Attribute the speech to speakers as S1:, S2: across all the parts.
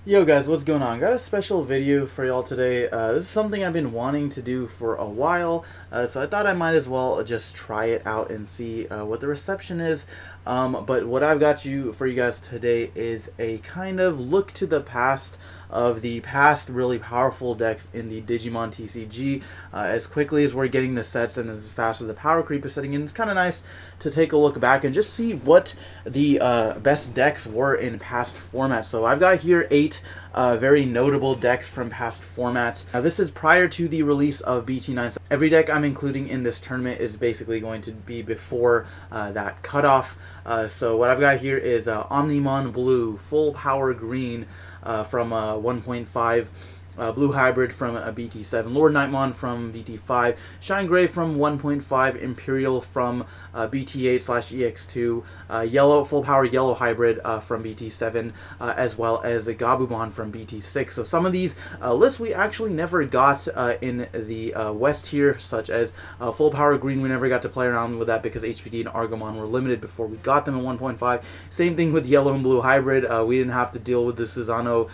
S1: Yo guys, what's going on? Got a special video for y'all today. This is something I've been wanting to do for a while, so I thought I might as well just try it out and see what the reception is. But what I've got for you guys today is a kind of look to the past of the past really powerful decks in the Digimon TCG. As quickly as we're getting the sets and as fast as the power creep is setting in, it's kind of nice to take a look back and just see what the best decks were in past formats. So I've got here 8 very notable decks from past formats. Now this is prior to the release of BT9. So every deck I'm including in this tournament is basically going to be before that cutoff. So what I've got here is Omnimon Blue, Full Power Green from 1.5. Blue Hybrid from BT7, Lord Nightmon from BT5, Shine Gray from 1.5, Imperial from BT8/EX2, Yellow Full Power Yellow Hybrid from BT7, as well as a Gabumon from BT6. So some of these lists we actually never got in the West here, such as Full Power Green. We never got to play around with that because HPD and Argomon were limited before we got them in 1.5. Same thing with Yellow and Blue Hybrid. We didn't have to deal with the Susanoo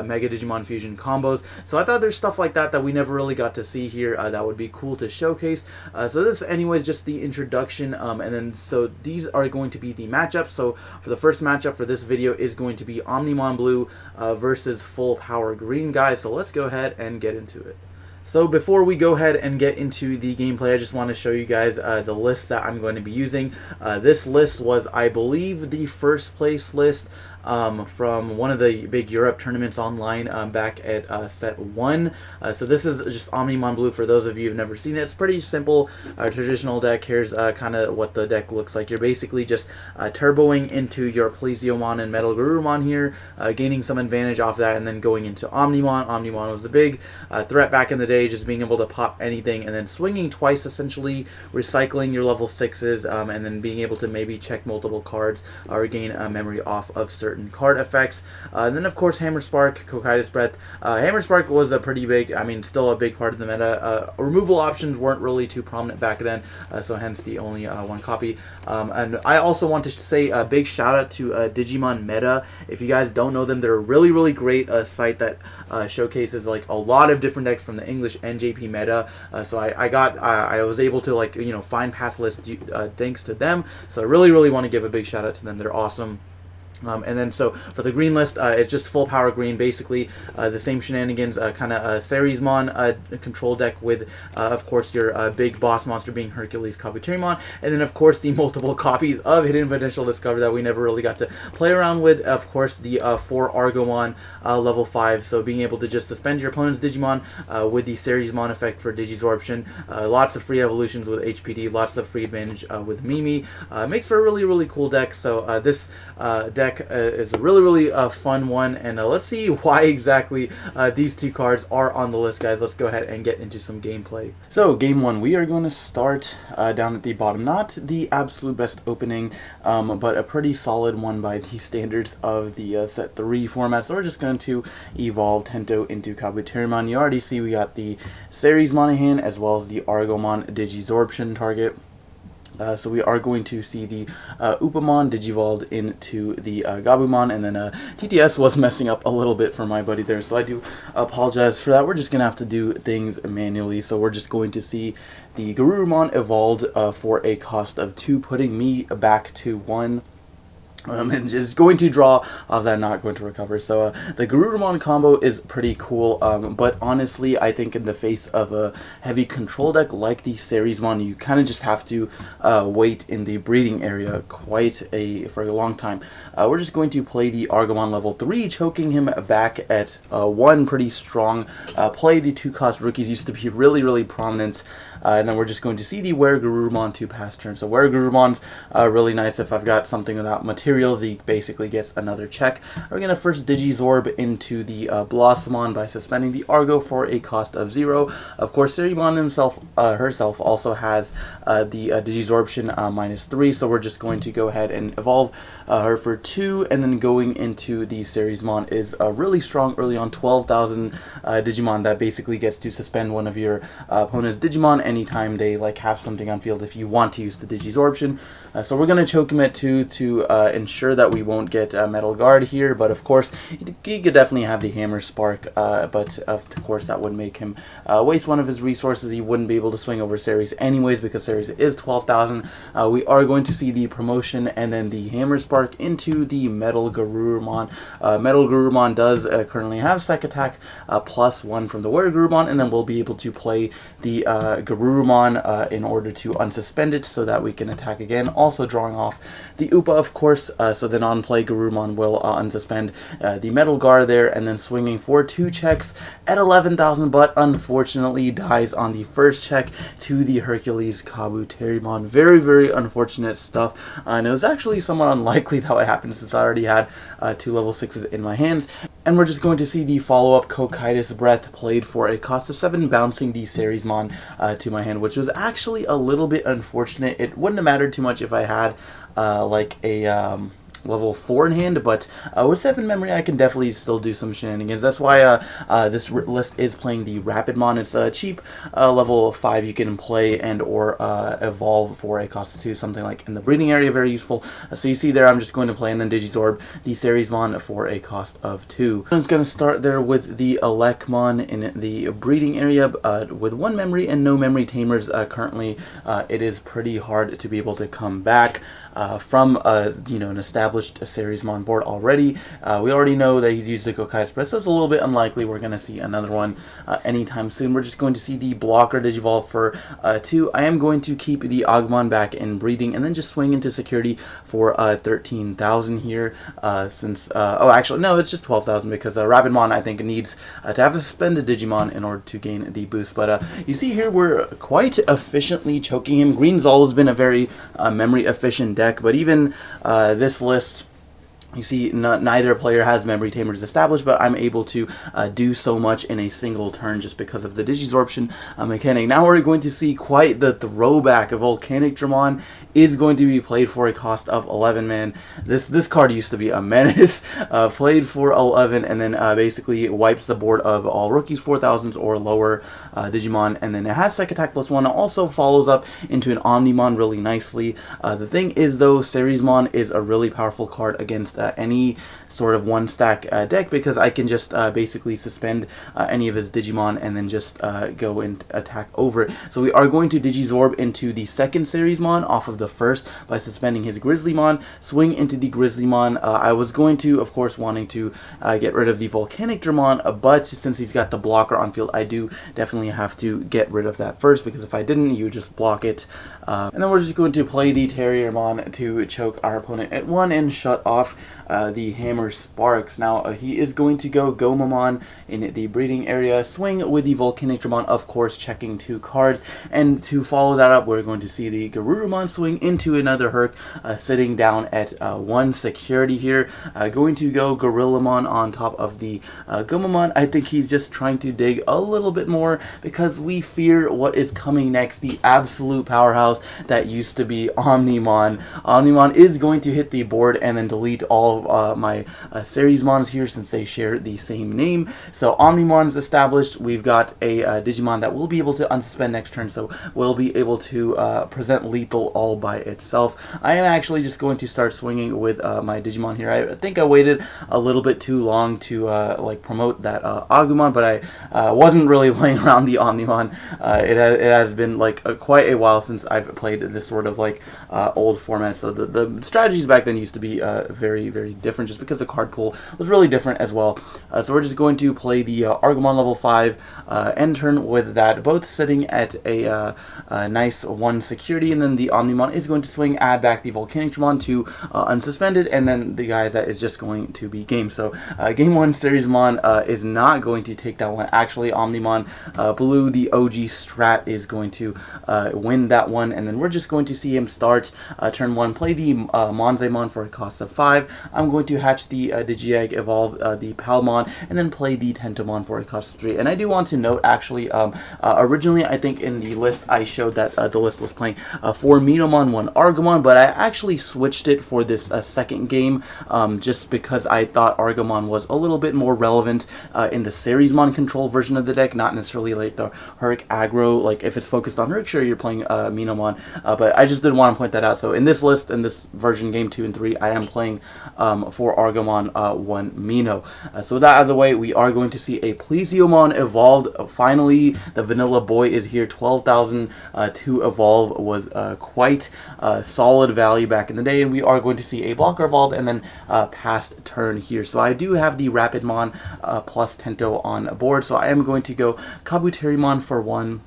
S1: Mega Digimon Fusion combos. So I thought there's stuff like that we never really got to see here that would be cool to showcase. So this anyways just the introduction, and then so these are going to be the matchups. So for the first matchup for this video is going to be Omnimon Blue versus Full Power Green, guys. So let's go ahead and get into it. So before we go ahead and get into the gameplay, I just want to show you guys the list that I'm going to be using. This list was, I believe, the first place list from one of the big Europe tournaments online back at set 1. So this is just Omnimon Blue for those of you who've never seen it. It's pretty simple, traditional deck. Here's kind of what the deck looks like. You're basically just turboing into your Plesiomonn and Metal Garurumon here, gaining some advantage off that, and then going into Omnimon. Omnimon was the big threat back in the day, just being able to pop anything, and then swinging twice, essentially recycling your level 6s, and then being able to maybe check multiple cards or gain memory off of certain card effects. And then of course Hammer Spark, Kokaitis Breath. Hammer Spark was a pretty big, still a big part of the meta. Removal options weren't really too prominent back then, so hence the only one copy. And I also want to say a big shout out to Digimon Meta. If you guys don't know them, they're a really great site that showcases like a lot of different decks from the English and JP meta. So I was able to find past lists thanks to them. So I really want to give a big shout out to them. They're awesome. And then so for the green list, it's just Full Power Green, basically the same shenanigans, kind of Ceresmon control deck with, of course, your big boss monster being Hercules Kabuterimon, and then of course the multiple copies of Hidden Potential Discover that we never really got to play around with. Of course, the 4 Argomon level 5, so being able to just suspend your opponent's Digimon with the Ceresmon effect for Digisorption. Lots of free evolutions with HPD, lots of free advantage with Mimi. Makes for a really cool deck. So this deck is a really fun one, and let's see why exactly these two cards are on the list, guys. Let's go ahead and get into some gameplay. So game 1, we are going to start down at the bottom. Not the absolute best opening, but a pretty solid one by the standards of the set 3 format. So we're just going to evolve Tento into Kabuterimon. You already see we got the Ceresmon in hand as well as the Argomon Digisorption target. So we are going to see the Upamon Digivolved into the Gabumon, and then TTS was messing up a little bit for my buddy there, so I do apologize for that. We're just going to have to do things manually, so we're just going to see the Garurumon evolved for a cost of 2, putting me back to 1. And just going to draw off that, not going to recover. So the Garurumon combo is pretty cool, but honestly I think in the face of a heavy control deck like the Ceresmon, you kind of just have to wait in the breeding area for a long time. We're just going to play the Argomon level 3, choking him back at 1, pretty strong play. The 2-cost rookies used to be really prominent, and then we're just going to see the Were-Garurumon to pass turn. So Were-Garurumon's really nice. If I've got something without materials, he basically gets another check. We're going to first Digizorb into the Blossomon by suspending the Argo for a cost of 0. Of course, Ceresmon herself also has the Digisorption -3, so we're just going to go ahead and evolve her for 2, and then going into the Ceresmon is really strong early on, 12,000 Digimon that basically gets to suspend one of your opponent's Digimon anytime they have something on field if you want to use the Digisorption. So we're going to choke him at 2 to ensure that we won't get Metal Guard here, but of course he could definitely have the Hammer Spark, but of course that would make him waste one of his resources. He wouldn't be able to swing over Ceres anyways because Ceres is 12,000. We are going to see the promotion and then the Hammer Spark into the Metal Garurumon. Metal Garurumon does currently have Psych Attack +1 from the Were Garurumon, and then we'll be able to play the Garurumon in order to unsuspend it so that we can attack again, also drawing off the Upa, of course, so then on play Garurumon will unsuspend the Metal Guard there, and then swinging for 2 checks at 11,000, but unfortunately dies on the first check to the Hercules Kabuterimon. Very, very unfortunate stuff, and it was actually somewhat unlikely that would happen since I already had 2 level 6s in my hands. And we're just going to see the follow-up Cocytus Breath played for a cost of 7, bouncing the Ceresmon to my hand, which was actually a little bit unfortunate. It wouldn't have mattered too much if I had like a level 4 in hand, but with 7 memory I can definitely still do some shenanigans. That's why this list is playing the Rapidmon. It's a cheap level 5 you can play and or evolve for a cost of 2, something like in the breeding area, very useful. So you see there I'm just going to play and then Digizorb the Ceresmon for a cost of 2. I'm just going to start there with the Elecmon in the breeding area with 1 memory and no memory tamers. Currently it is pretty hard to be able to come back from you know, an established Ceresmon board already. We already know that he's used the Cocytus Breath, so it's a little bit unlikely we're going to see another one anytime soon. We're just going to see the blocker Digivolve for 2. I am going to keep the Agumon back in breeding and then just swing into security for 13,000 here, since oh, actually no, it's just 12,000 because Rapidmon I think needs to have a suspended Digimon in order to gain the boost. But you see here we're quite efficiently choking him. Green's always been a very memory efficient deck, but even this list, you see, neither player has memory tamers established, but I'm able to do so much in a single turn just because of the Digisorption mechanic. Now we're going to see quite the throwback. Of Volcanic Dramon is going to be played for a cost of 11, man. This card used to be a menace. Played for 11, and then basically wipes the board of all rookies 4,000s or lower Digimon, and then it has Psych Attack +1. It also follows up into an Omnimon really nicely. The thing is, though, Ceresmon is a really powerful card against any sort of 1-stack deck, because I can just basically suspend any of his Digimon and then just go and attack over it. So we are going to Digizorb into the second Ceresmon off of the first by suspending his Grizzlymon, swing into the Grizzlymon. I was going to, of course, wanting to get rid of the Volcanic Dramon, but since he's got the blocker on field, I do definitely have to get rid of that first, because if I didn't, you would just block it. And then we're just going to play the Terriermon to choke our opponent at 1 and shut off the Hammer Sparks. Now he is going to go Gomamon in the breeding area, swing with the Volcanic Dramon, of course checking 2 cards, and to follow that up we're going to see the Garurumon swing into another Herc, sitting down at 1 security here. Going to go Gorillamon on top of the Gomamon. I think he's just trying to dig a little bit more because we fear what is coming next, the absolute powerhouse that used to be Omnimon. Omnimon is going to hit the board and then delete all of my Ceresmons here since they share the same name. So Omnimon's established. We've got a Digimon that will be able to unsuspend next turn, so we'll be able to present lethal all by itself. I am actually just going to start swinging with my Digimon here. I think I waited a little bit too long to like promote that Agumon, but I wasn't really playing around the Omnimon. It has been like quite a while since I've played this sort of like old format, so the strategies back then used to be very, very different just because the card pool was really different as well. So we're just going to play the Agumon level 5 end turn with that, both sitting at a nice 1 security, and then the Omnimon is going to swing, add back the Volcanic Dramon to unsuspended, and then the guys that is just going to be game. So game 1 Ceresmon is not going to take that one. Actually, Omnimon Blue, the OG strat, is going to win that one, and then we're just going to see him start turn 1, play the Monzaemon for a cost of 5, I'm going to hatch the Digiegg, evolve the Palmon, and then play the Tentomon for a cost of 3. And I do want to note, actually, originally I think in the list I showed that the list was playing 4 Minomon, 1 Argomon, but I actually switched it for this second game just because I thought Argomon was a little bit more relevant in the Ceresmon control version of the deck, not necessarily like the Herc aggro. Like if it's focused on Herc, sure, you're playing Minomon, but I just did want to point that out. So in this list, in this version, game 2 and 3, I am playing for Argomon 1 Mino. So with that out of the way, we are going to see a Plesiomon evolved. Finally, the vanilla boy is here. 12,000 to evolve was quite solid value back in the day, and we are going to see a blocker evolved and then past turn here. So I do have the Rapidmon plus Tento on board, so I am going to go Kabuterimon for 1.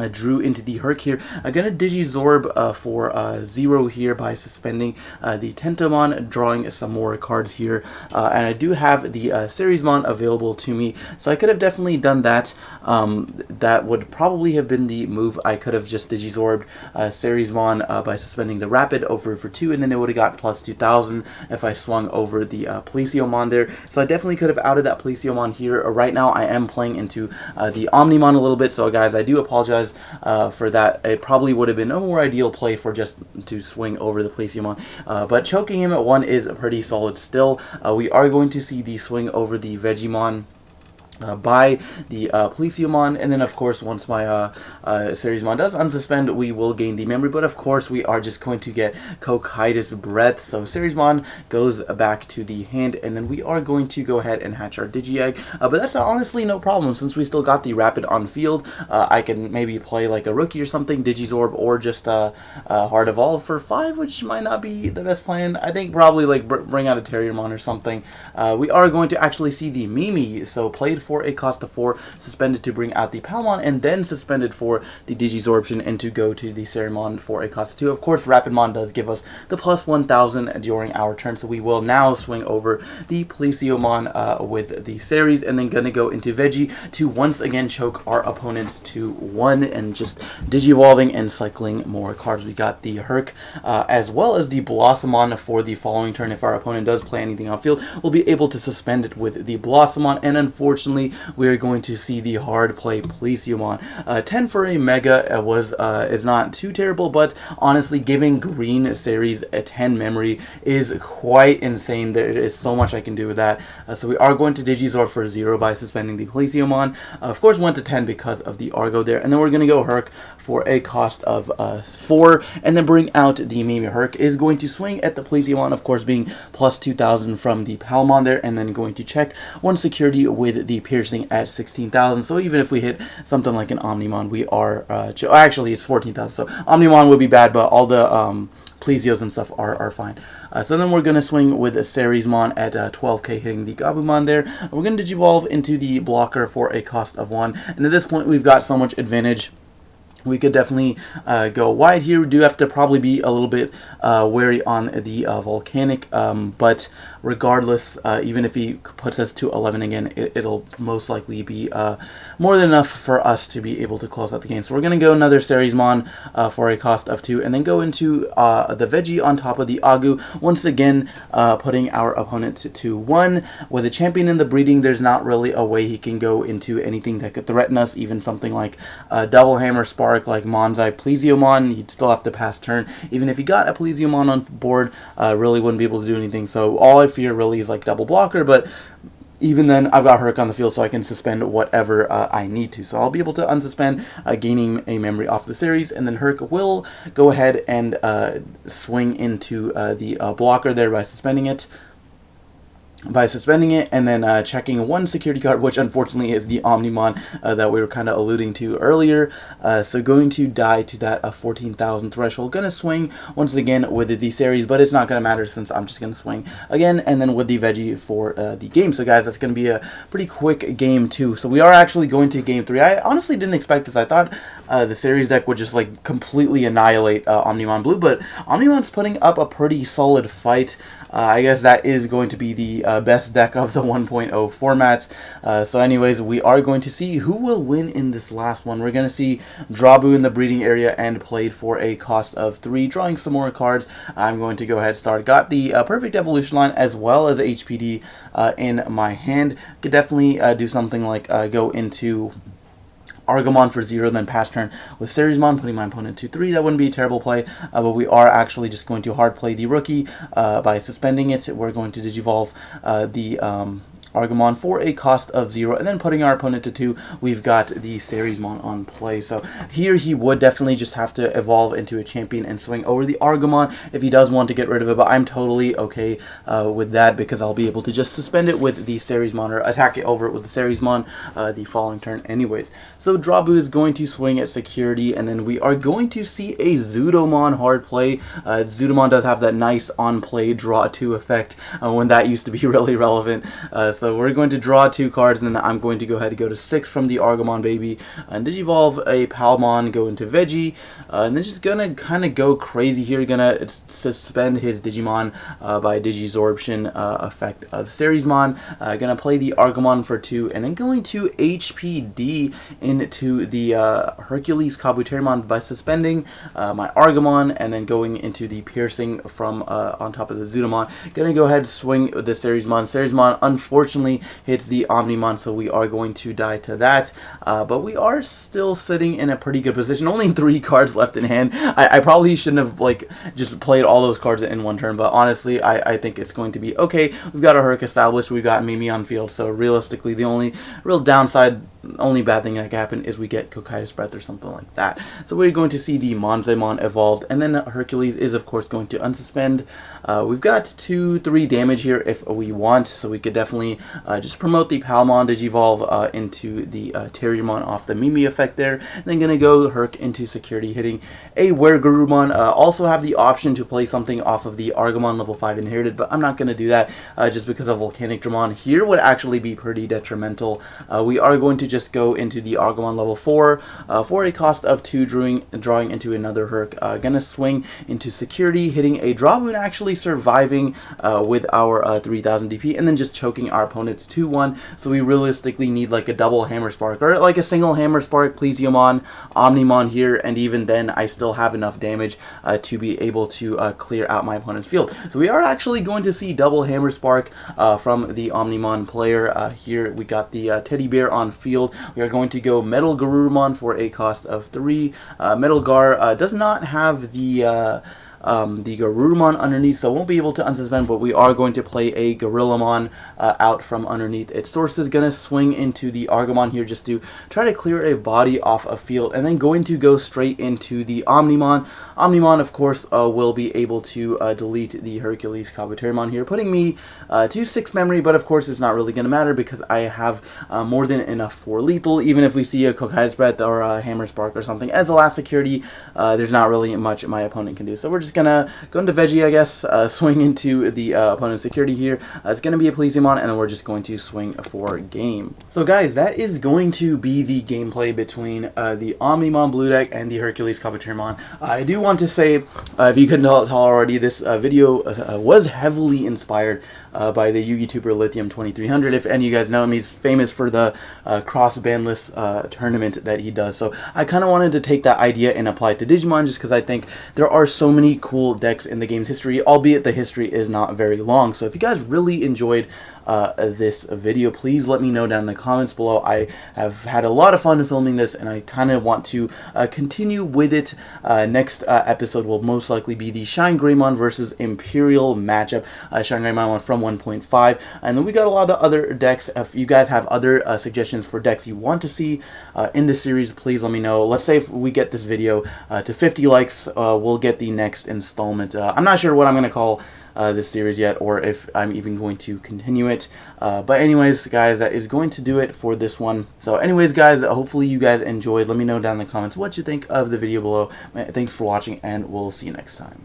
S1: Drew into the Herc here. I'm going to Digizorb for 0 here by suspending the Tentomon, drawing some more cards here. And I do have the Ceresmon available to me, so I could have definitely done that. That would probably have been the move. I could have just Digizorbed Ceresmon by suspending the Rapid over for 2, and then it would have got plus 2,000 if I swung over the Plesiomon there. So I definitely could have outed that Plesiomon here. Right now I am playing into the Omnimon a little bit, so guys, I do apologize for that. It probably would have been a more ideal play for just to swing over the Plesiomon, but choking him at 1 is pretty solid still. We are going to see the swing over the Vegemon by the Plesiomon, and then of course once my Ceresmon does unsuspend, we will gain the memory, but of course we are just going to get Cocytus Breath, so Ceresmon goes back to the hand, and then we are going to go ahead and hatch our Digiegg, but that's honestly no problem since we still got the Rapid on field. I can maybe play like a Rookie or something, Digizorb, or just Hard Evolve for 5, which might not be the best plan. I think probably like bring out a Terriermon or something. We are going to actually see the Mimi, so played for a cost of 4, suspended to bring out the Palmon, and then suspended for the Digizorbtion and to go to the Ceresmon for a cost of 2. Of course, Rapidmon does give us the plus 1,000 during our turn, so we will now swing over the Plesiomon with the Ceres, and then gonna go into Veggie to once again choke our opponents to 1 and just Digivolving and cycling more cards. We got the Herc as well as the Blossomon for the following turn. If our opponent does play anything on field, we'll be able to suspend it with the Blossomon, and unfortunately we are going to see the hard play Plesiomon. 10 for a Mega is not too terrible, but honestly giving green Ceres a 10 memory is quite insane. There is so much I can do with that. So we are going to Digizorb for 0 by suspending the Plesiomon. Of course went to 10 because of the Argo there, and then we're going to go Herc for a cost of 4, and then bring out the Mimi. Herc is going to swing at the Plesiomon, of course being plus 2,000 from the Palmon there, and then going to check 1 security with the Piercing at 16,000. So even if we hit something like an Omnimon, we are actually it's 14,000. So Omnimon would be bad, but all the Plesios and stuff are fine. So then we're going to swing with a Ceresmon at 12k, hitting the Gabumon there. We're going to Digivolve into the blocker for a cost of 1, and at this point we've got so much advantage. We could definitely go wide here. We do have to probably be a little bit wary on the Volcanic, but regardless, even if he puts us to 11 again, it'll most likely be more than enough for us to be able to close out the game. So we're going to go another Ceresmon for a cost of 2, and then go into the Veggie on top of the Agu, once again putting our opponent to 1. With a champion in the breeding, there's not really a way he can go into anything that could threaten us, even something like Double Hammer Spark, like Monzai Plesiomon. You'd still have to pass turn. Even if you got a Plesiomon on board, really wouldn't be able to do anything. So all I fear really is like double blocker, but even then I've got Herc on the field, so I can suspend whatever I need to. So I'll be able to unsuspend, gaining a memory off the series, and then Herc will go ahead and swing into the blocker there by suspending it. And then checking 1 security card, which unfortunately is the Omnimon that we were kind of alluding to earlier. So going to die to that 14,000 threshold. Going to swing once again with the series, but it's not going to matter since I'm just going to swing again, and then with the Veggie for the game. So guys, that's going to be a pretty quick game 2. So we are actually going to game 3. I honestly didn't expect this. I thought the series deck would just like completely annihilate Omnimon Blue, but Omnimon's putting up a pretty solid fight. I guess that is going to be the best deck of the 1.0 formats. So anyways, we are going to see who will win in this last one. We're going to see Drabu in the breeding area and played for a cost of 3, drawing some more cards. I'm going to go ahead and start. Got the perfect evolution line as well as HPD in my hand. Could definitely do something like go into Argomon for 0, then pass turn with Ceresmon, putting my opponent to 3. That wouldn't be a terrible play, but we are actually just going to hard play the rookie by suspending it. We're going to Digivolve the Argomon for a cost of 0, and then putting our opponent to 2, we've got the Ceresmon on play. So here he would definitely just have to evolve into a champion and swing over the Argomon if he does want to get rid of it, but I'm totally okay with that because I'll be able to just suspend it with the Ceresmon, or attack it over it with the Ceresmon the following turn anyways. So Drabu is going to swing at security, and then we are going to see a Zudomon hard play. Zudomon does have that nice on-play draw 2 effect when that used to be really relevant. So we're going to draw 2 cards, and then I'm going to go ahead and go to 6 from the Argomon baby, and Digivolve a Palmon, go into Veggie, and then just gonna kind of go crazy here. Gonna suspend his Digimon by Digisorption effect of Ceresmon. Gonna play the Argomon for 2, and then going to HPD into the Hercules Kabuterimon by suspending my Argomon, and then going into the Piercing from on top of the Zudomon. Gonna go ahead and swing the Ceresmon. Ceresmon unfortunately hits the Omnimon, so we are going to die to that, but we are still sitting in a pretty good position. Only 3 cards left in hand. I probably shouldn't have like just played all those cards in one turn, but honestly I think it's going to be okay. We've got a Herc established, we've got Mimi on field, so realistically the only real downside, only bad thing that can happen is we get Kokaitis Breath or something like that. So we're going to see the Monzemon evolved, and then Hercules is of course going to unsuspend. We've got 2-3 damage here if we want, so we could definitely just promote the Palmon Digivolve into the Terriermon off the Mimi effect there, and then gonna go Herc into security, hitting a Weregarurumon. Also have the option to play something off of the Argomon level 5 inherited, but I'm not gonna do that just because of Volcanic Dramon here would actually be pretty detrimental. We are going to just go into the Argomon level 4 for a cost of 2, drawing into another Herc. Gonna swing into security, hitting a Draboon, actually surviving with our 3000 DP, and then just choking our opponent's 2-1. So we realistically need like a double Hammer Spark, or like a single Hammer Spark, Plesiomon, Omnimon here, and even then I still have enough damage to be able to clear out my opponent's field. So we are actually going to see double Hammer Spark from the Omnimon player. Here we got the Teddy Bear on field. We are going to go Metal Garurumon for a cost of 3. Metal Gar does not have the Garurumon underneath, so won't be able to unsuspend, but we are going to play a Gorillamon out from underneath its sources. Gonna swing into the Argomon here just to try to clear a body off a field, and then going to go straight into the Omnimon. Omnimon, of course, will be able to delete the Hercules Kabuterimon here, putting me to 6 memory, but of course it's not really going to matter because I have more than enough for lethal. Even if we see a Kokaitis Breath or a Hammer Spark or something as a last security, there's not really much my opponent can do. So we're just gonna go into Veggie, I guess, swing into the opponent's security here. It's gonna be a Plesiomon, and then we're just going to swing for game. So guys, that is going to be the gameplay between the Omnimon Blue Deck and the Hercules Kabuterimon. I do want to say, if you couldn't tell already, this video was heavily inspired by the YouTuber Lithium 2300. If any of you guys know him, he's famous for the cross-bandless tournament that he does. So I kind of wanted to take that idea and apply it to Digimon, just because I think there are so many cool decks in the game's history, albeit the history is not very long. So if you guys really enjoyed this video, please let me know down in the comments below. I have had a lot of fun filming this, and I kind of want to continue with it. Next episode will most likely be the Shine Greymon versus Imperial matchup. Shine Greymon from 1.5, and then we got a lot of other decks. If you guys have other suggestions for decks you want to see in this series, please let me know. Let's say if we get this video to 50 likes, we'll get the next installment. I'm not sure what I'm going to call this series yet, or if I'm even going to continue it, but anyways guys, that is going to do it for this one. So anyways guys, hopefully you guys enjoyed. Let me know down in the comments what you think of the video below. Thanks for watching, and we'll see you next time.